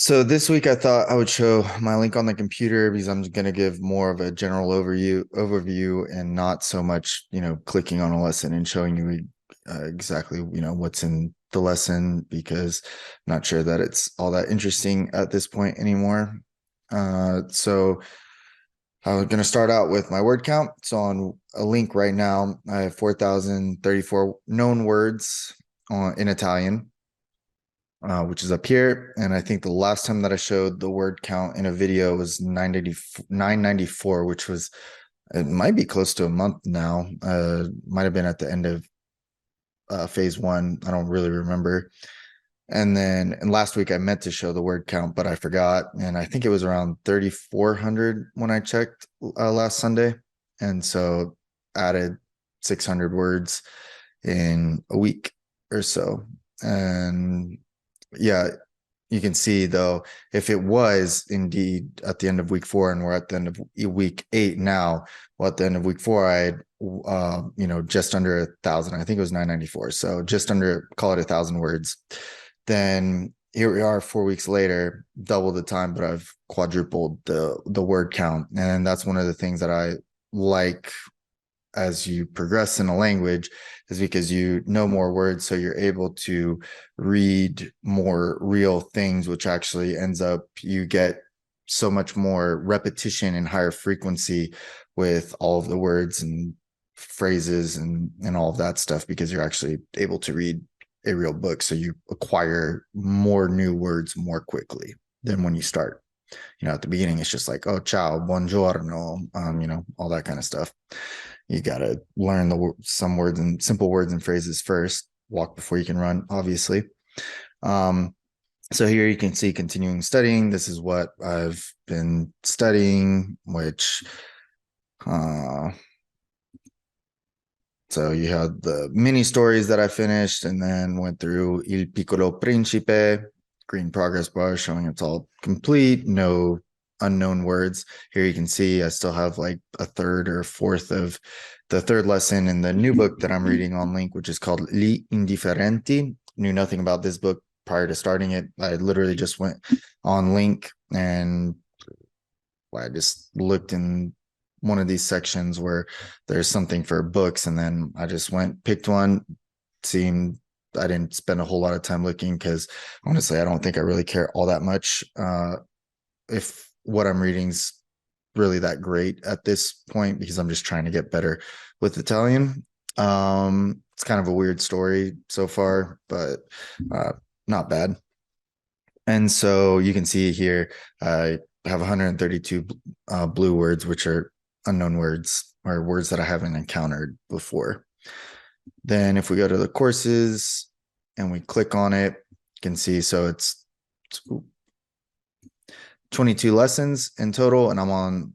So this week I thought I would show my link on the computer because I'm going to give more of a general overview and not so much, clicking on a lesson and showing you exactly, what's in the lesson because I'm not sure that it's all that interesting at this point anymore. So I'm going to start out with my word count. So on a link right now, I have 4,034 known words in Italian, which is up here. And I think the last time that I showed the word count in a video was 994, which was, it might be close to a month now. Might have been at the end of phase one. I don't really remember. And last week I meant to show the word count, but I forgot. And I think it was around 3,400 when I checked last Sunday. And so added 600 words in a week or so. And yeah, you can see though, if it was indeed at the end of week four and we're at the end of week eight now, well, at the end of week four, I had, just under 1,000. I think it was 994. So just under, call it 1,000 words. Then here we are 4 weeks later, double the time, but I've quadrupled the word count. And that's one of the things that I like as you progress in a language is because you know more words, so you're able to read more real things, which actually ends up you get so much more repetition and higher frequency with all of the words and phrases and all of that stuff because you're actually able to read a real book, so you acquire more new words more quickly than when you start. At the beginning it's just like, oh, ciao, buongiorno, all that kind of stuff. You got to learn some words and simple words and phrases first. Walk before you can run, obviously. um so here you can see continuing studying. This is what I've been studying, which uh so you had the mini stories that I finished and then went through Il Piccolo Principe, green progress bar showing it's all complete, no unknown words. Here you can see I still have like a third or a fourth of the third lesson in the new book that I'm reading on Link, which is called Gli Indifferenti. Knew nothing about this book prior to starting it. I literally just went on Link and I just looked in one of these sections where there's something for books, and then I just picked one. Seemed I didn't spend a whole lot of time looking because honestly, I don't think I really care all that much if what I'm reading's really that great at this point because I'm just trying to get better with Italian. It's kind of a weird story so far, but not bad. And so you can see here, I have 132 blue words, which are unknown words or words that I haven't encountered before. Then if we go to the courses and we click on it, you can see, so it's 22 lessons in total, and I'm on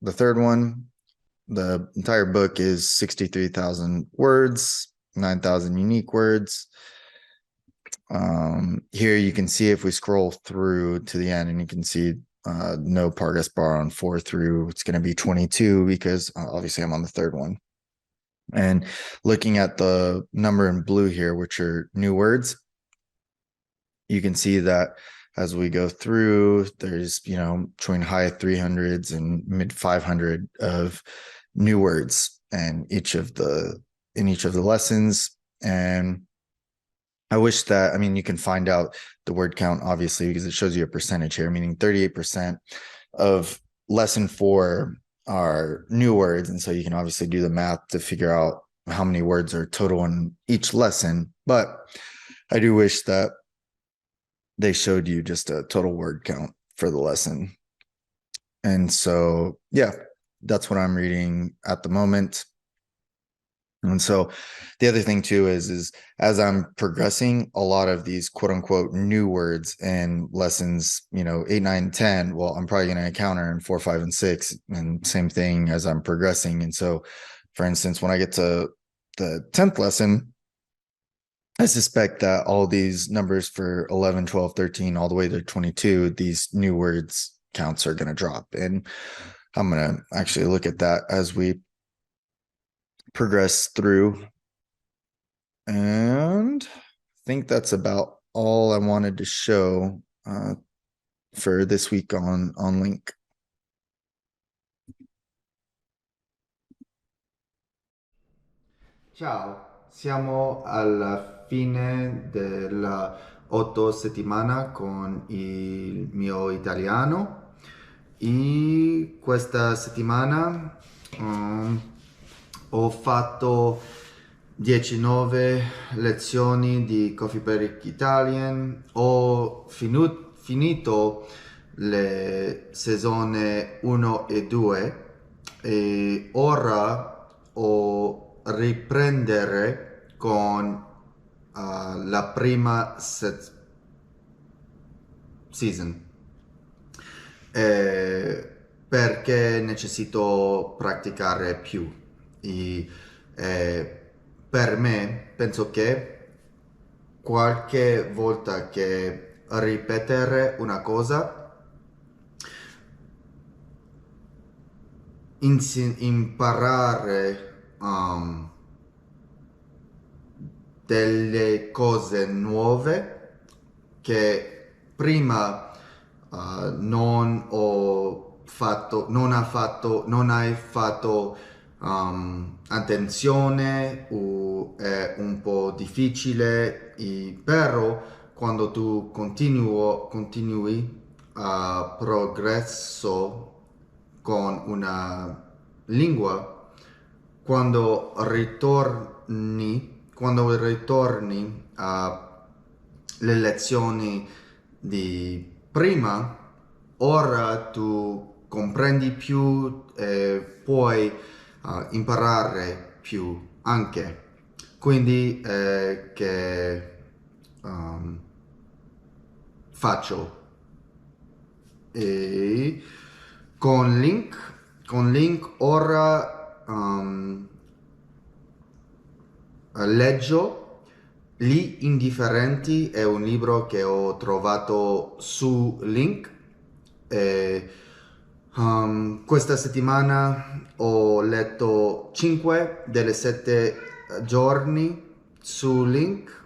the third one. The entire book is 63,000 words, 9,000 unique words. Here you can see if we scroll through to the end, and you can see no progress bar on 4 through, it's going to be 22 because obviously I'm on the third one. And looking at the number in blue here, which are new words, you can see that as we go through, there's, between high 300s and mid 500 of new words and in each of the lessons. And I wish that, you can find out the word count, obviously, because it shows you a percentage here, meaning 38% of lesson four are new words. And so you can obviously do the math to figure out how many words are total in each lesson. But I do wish that they showed you just a total word count for the lesson. And so, yeah, that's what I'm reading at the moment. And so the other thing too is as I'm progressing, a lot of these quote unquote new words and lessons, 8, 9, 10, well, I'm probably going to encounter in 4, 5, and 6, and same thing as I'm progressing. And so, for instance, when I get to the 10th lesson, I suspect that all these numbers for 11, 12, 13, all the way to 22, these new words counts are going to drop. And I'm going to actually look at that as we progress through. And I think that's about all I wanted to show for this week on Link. Ciao, siamo alla fine della 8 settimana con il mio italiano e questa settimana ho fatto 19 lezioni di Coffee Break Italian, ho finito le stagioni 1 e 2 e ora o riprendere con la prima season. Perché necessito praticare più e per me penso che qualche volta che ripetere una cosa imparare delle cose nuove che prima non hai fatto attenzione o è un po' difficile, però quando tu continui a progresso con una lingua, quando ritorni alle lezioni di prima, ora tu comprendi più e puoi imparare più anche. Quindi che faccio e con Link ora leggio Gli Indifferenti, è un libro che ho trovato su Link. E, questa settimana ho letto 5 delle 7 giorni su Link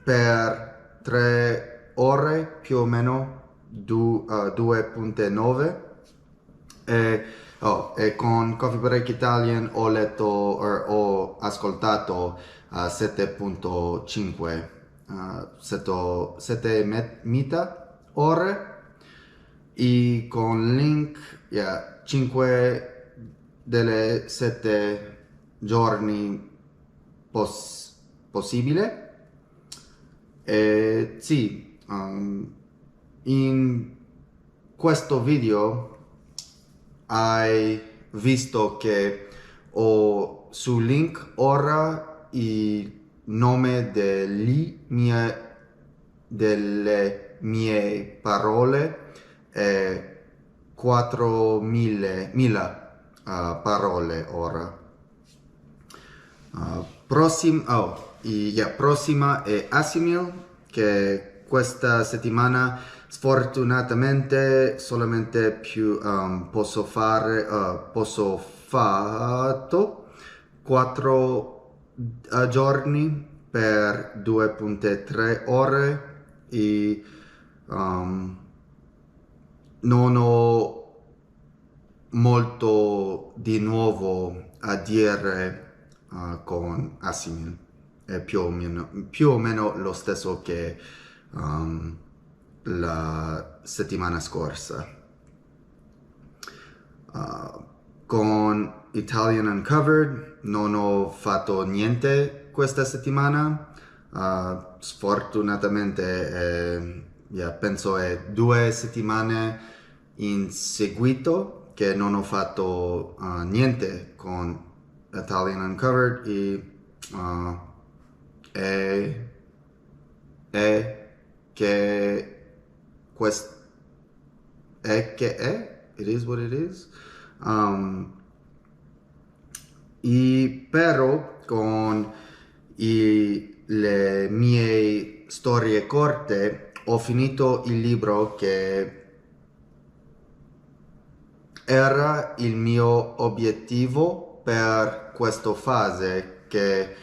per 3 ore più o meno, 2.9. E con Coffee Break Italian ho ascoltato 7.5 7 mita ore e con Link 5 delle 7 giorni possibile. E sì, in questo video hai visto che ho su Link ora il nome delle mie parole e 4.000 parole ora. Prossima è Asimil, che questa settimana sfortunatamente solamente posso fatto 4 giorni per 2.3 ore e non ho molto di nuovo a dire con Asimil. È più o meno lo stesso che la settimana scorsa. Con Italian Uncovered non ho fatto niente questa settimana. Sfortunatamente penso è 2 settimane in seguito che non ho fatto niente con Italian Uncovered e che questo it is what it is. E però con le mie storie corte ho finito il libro che era il mio obiettivo per questa fase, che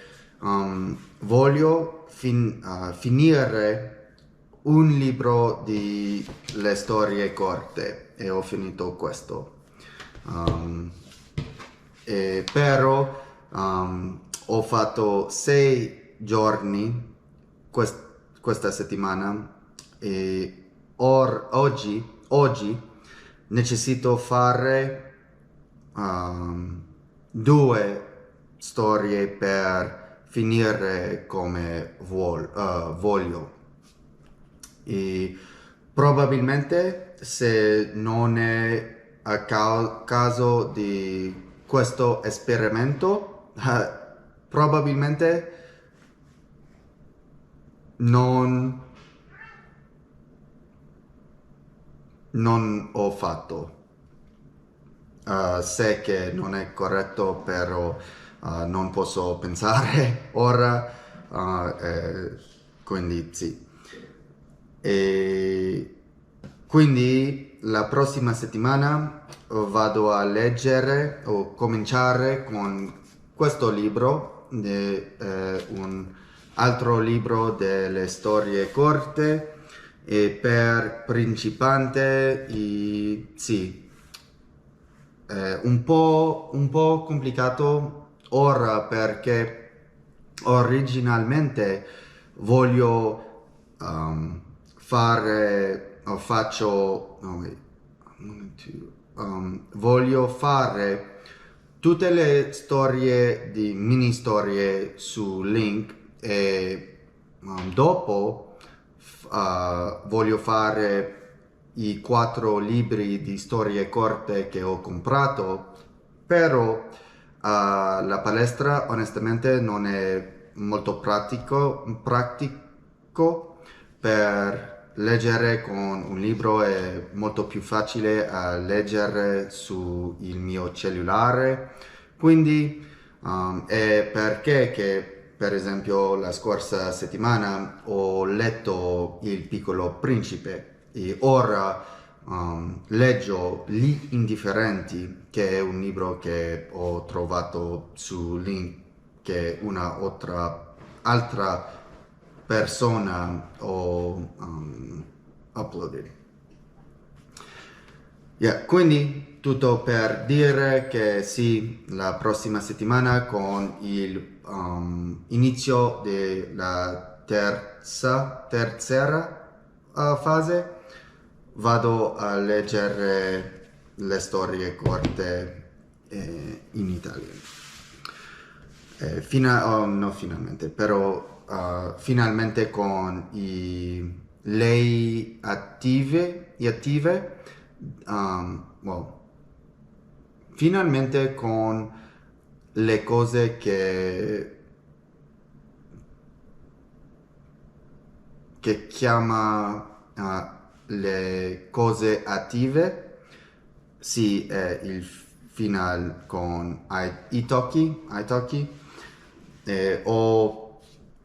voglio finire un libro di le storie corte e ho finito questo. Um, però ho fatto 6 giorni questa settimana e oggi necessito fare due storie per finire come voglio. E probabilmente se non è a caso di questo esperimento, probabilmente non, non ho fatto. Sé che non è corretto, però non posso pensare ora, quindi sì. E quindi la prossima settimana vado a leggere o cominciare con questo libro, un altro libro delle storie corte e per principiante, sì, un po' complicato ora perché originalmente voglio fare o faccio no, wait, voglio fare tutte le storie di mini storie su Link e dopo voglio fare i 4 libri di storie corte che ho comprato, però la palestra onestamente non è molto pratico per leggere con un libro, è molto più facile a leggere sul mio cellulare, quindi è perché che per esempio la scorsa settimana ho letto Il Piccolo Principe e ora leggo Gli Indifferenti, che è un libro che ho trovato su Link, che una altra persona ho uploaded. Yeah, quindi tutto per dire che sì, la prossima settimana con il inizio della terza fase vado a leggere le storie corte in italiano. No, finalmente, però finalmente con lei attive, wow, finalmente con le cose che chiama le cose attive, sì, è il final con Italki.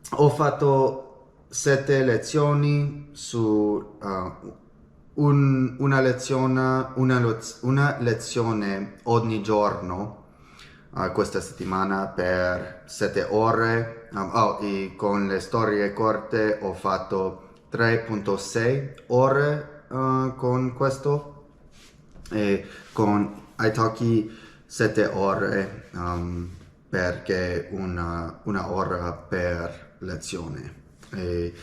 Ho fatto 7 lezioni su una lezione ogni giorno questa settimana per 7 ore. E con le storie corte ho fatto 3,6 ore con questo e con Italki 7 ore perché una ora per lezione. E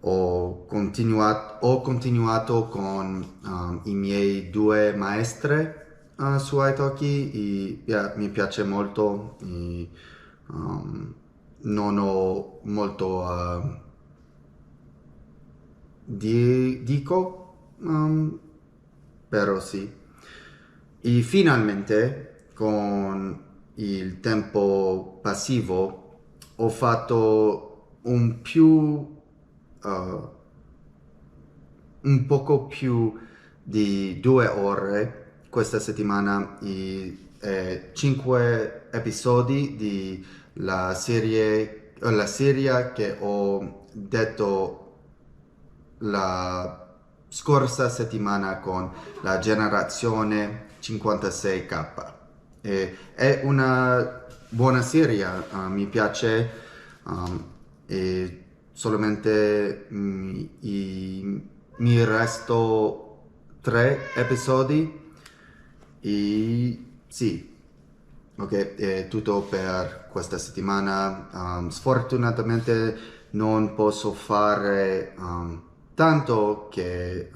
ho continuato con i miei 2 maestre su Italki e mi piace molto e, non ho molto dico però sì. E finalmente con il tempo passivo ho fatto un poco più di 2 ore questa settimana e 5 episodi di la serie che ho detto la scorsa settimana con la generazione 56K. È una buona serie, mi piace. E solamente mi resto 3 episodi e sì, ok, è tutto per questa settimana. Sfortunatamente non posso fare tanto che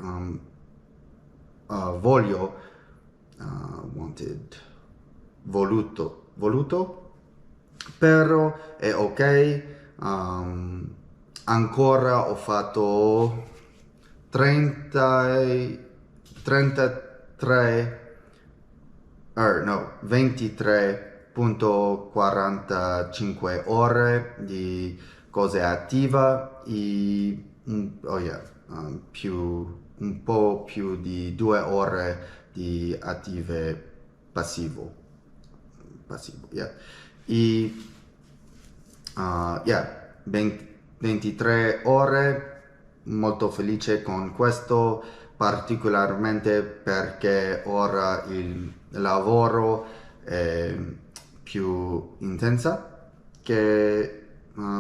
voglio, wanted, voluto, però è ok. Ancora ho fatto 30, 33, no, 23.45 ore di cose attiva e oh yeah, un po' più di 2 ore di attive passivo, yeah. E yeah, 23 ore, molto felice con questo, particolarmente perché ora il lavoro è più intensa che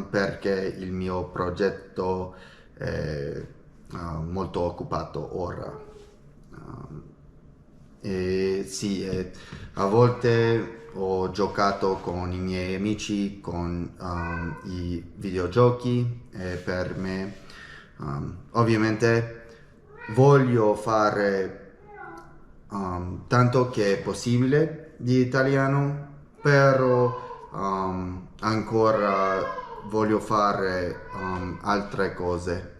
perché il mio progetto è molto occupato ora. E sì, a volte ho giocato con i miei amici con i videogiochi e per me ovviamente voglio fare tanto che è possibile di italiano, però ancora voglio fare altre cose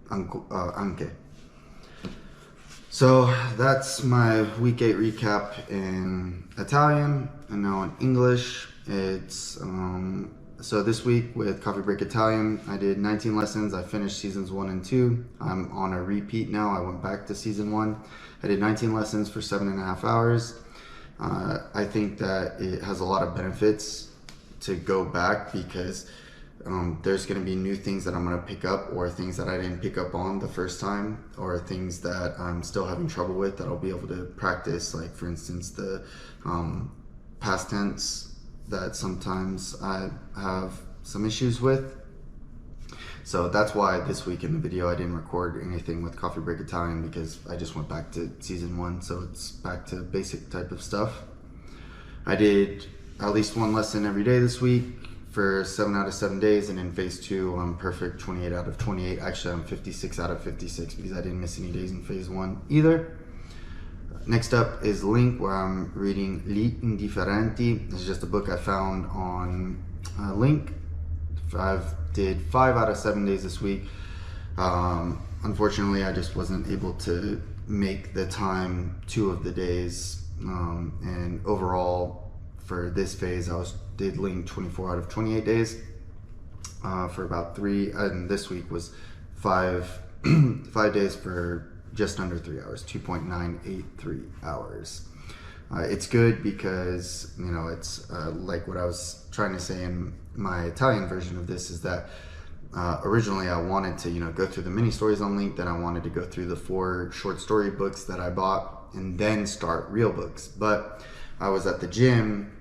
anche. So that's my week 8 recap in Italian, and now in English. It's so this week with Coffee Break Italian, I did 19 lessons. I finished seasons 1 and 2. I'm on a repeat now. I went back to season 1. I did 19 lessons for 7.5 hours. I think that it has a lot of benefits to go back because there's going to be new things that I'm going to pick up, or things that I didn't pick up on the first time, or things that I'm still having trouble with that I'll be able to practice. Like, for instance, the past tense that sometimes I have some issues with. So that's why this week in the video I didn't record anything with Coffee Break Italian, because I just went back to season 1, so it's back to basic type of stuff. I did at least 1 lesson every day this week for 7 out of 7 days, and in phase 2 I'm perfect 28 out of 28. Actually, I'm 56 out of 56 because I didn't miss any days in phase 1 either. Next up is Link, where I'm reading Gli Indifferenti. It's just a book I found on Link. I did 5 out of 7 days this week. Unfortunately, I just wasn't able to make the time 2 of the days, and overall for this phase I did Link 24 out of 28 days for about 3, and this week was 5 5 days for just under 3 hours, 2.983 hours. It's good because, you know, it's like what I was trying to say in my Italian version of this is that originally I wanted to, you know, go through the mini stories on Link, then I wanted to go through the 4 short story books that I bought and then start real books. But I was at the gym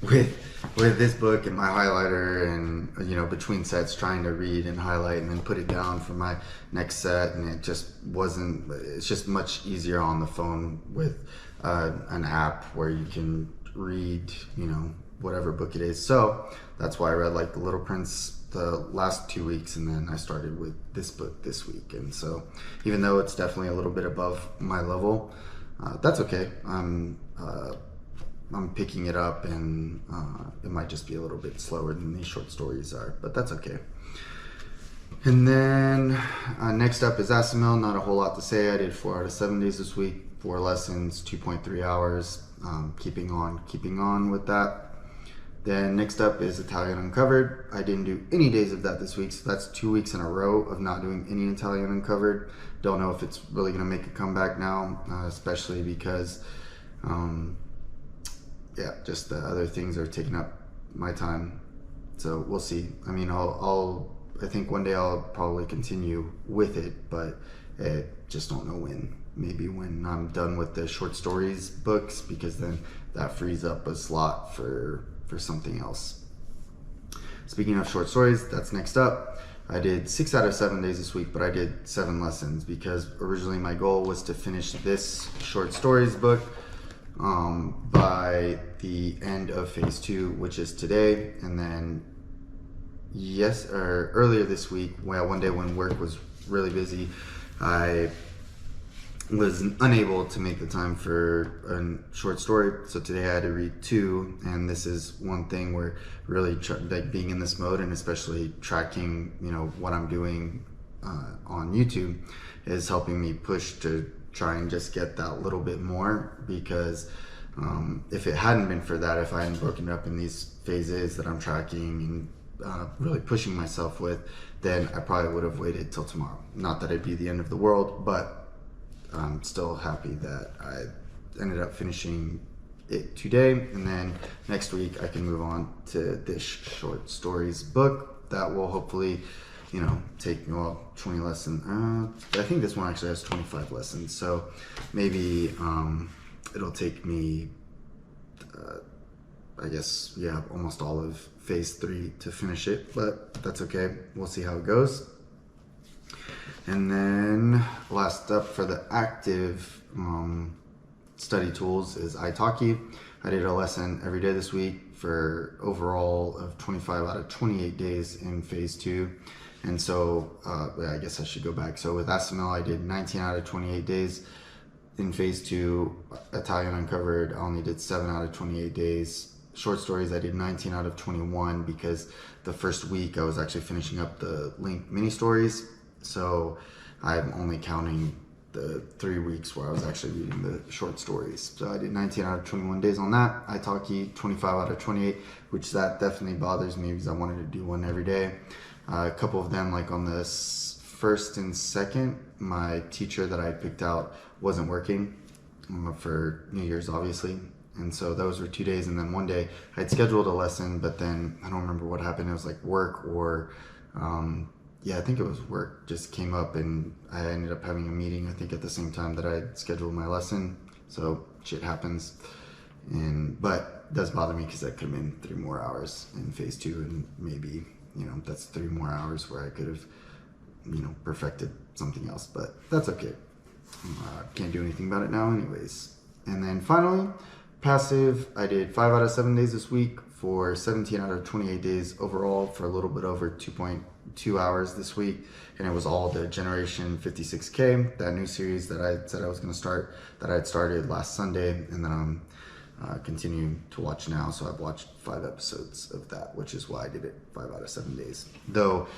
with this book and my highlighter, and, you know, between sets trying to read and highlight and then put it down for my next set, and it just wasn't, it's just much easier on the phone with an app where you can read, you know, whatever book it is. So that's why I read like The Little Prince the last 2 weeks, and then I started with this book this week. And so even though it's definitely a little bit above my level, that's okay. I'm picking it up, and it might just be a little bit slower than these short stories are, but that's okay. And then next up is Asimil. Not a whole lot to say. I did 4 out of 7 days this week, 4 lessons, 2.3 hours. Keeping on with that. Then next up is Italian Uncovered. I didn't do any days of that this week, so that's 2 weeks in a row of not doing any Italian Uncovered. Don't know if it's really going to make a comeback now, especially because yeah, just the other things are taking up my time. So we'll see. I mean, I think one day I'll probably continue with it, but I just don't know when. Maybe when I'm done with the short stories books, because then that frees up a slot for something else. Speaking of short stories, that's next up. I did 6 out of 7 days this week, but I did 7 lessons because originally my goal was to finish this short stories book by the end of phase 2, which is today. And then earlier this week, one day when work was really busy, I was unable to make the time for a short story, so today I had to read 2, and this is one thing where really like being in this mode and especially tracking what I'm doing on YouTube is helping me push to try and just get that little bit more, because if it hadn't been for that, if I hadn't broken it up in these phases that I'm tracking and really pushing myself with, then I probably would have waited till tomorrow. Not that it'd be the end of the world, but I'm still happy that I ended up finishing it today, and then next week I can move on to this short stories book that will hopefully take me 20 lessons. I think this one actually has 25 lessons, so maybe it'll take me I guess almost all of phase 3 to finish it, but that's okay. We'll see how it goes. And then last up for the active study tools is italki. I did a lesson every day this week for overall of 25 out of 28 days in phase 2. And so I guess I should go back. So with ASML, I did 19 out of 28 days. In phase 2, Italian Uncovered, I only did 7 out of 28 days. Short stories, I did 19 out of 21 because the first week I was actually finishing up the Link mini stories. So I'm only counting the 3 weeks where I was actually reading the short stories. So I did 19 out of 21 days on that. Italki 25 out of 28, which that definitely bothers me because I wanted to do one every day. A couple of them, like on the first and second, my teacher that I picked out wasn't working for New Year's, obviously. And so those were 2 days. And then one day I had scheduled a lesson, but then I don't remember what happened. It was like work or I think it was work just came up, and I ended up having a meeting, I think at the same time that I scheduled my lesson. So shit happens. But it does bother me because that could have been 3 more hours in phase 2, and maybe, that's 3 more hours where I could have, perfected something else, but that's okay. Can't do anything about it now anyways. And then finally, passive, I did 5 out of 7 days this week for 17 out of 28 days overall for a little bit over 2.2 hours this week. And it was all the Generation 56K, that new series that I said I was going to start, that I had started last Sunday, and then I'm continuing to watch now. So I've watched 5 episodes of that, which is why I did it 5 out of 7 days. Though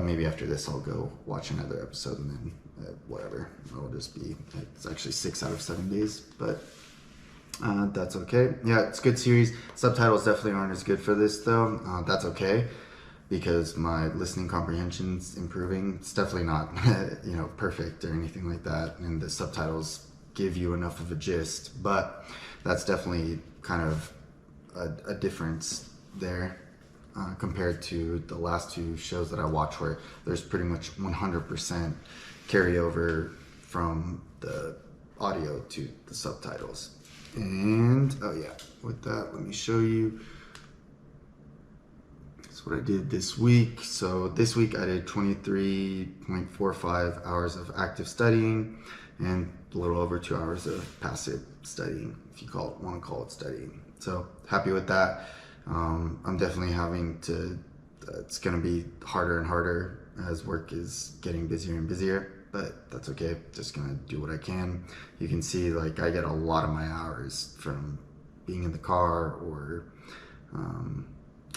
maybe after this I'll go watch another episode, and then whatever, it'll just be, it's actually 6 out of 7 days, but that's okay. Yeah, it's a good series. Subtitles definitely aren't as good for this though. That's okay, because my listening comprehension's improving. It's definitely not perfect or anything like that, and the subtitles give you enough of a gist, but that's definitely kind of a difference there compared to the last 2 shows that I watch, where there's pretty much 100% carryover from the audio to the subtitles. And with that, let me show you. That's what I did this week. So this week I did 23.45 hours of active studying and a little over 2 hours of passive studying, if you want to call it studying. So happy with that. I'm definitely having to, it's going to be harder and harder as work is getting busier and busier, but that's okay. Just going to do what I can. You can see, like, I get a lot of my hours from being in the car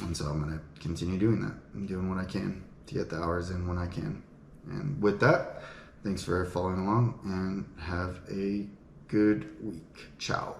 and so I'm going to continue doing that. I'm doing what I can to get the hours in when I can. And with that, thanks for following along and have a good week. Ciao.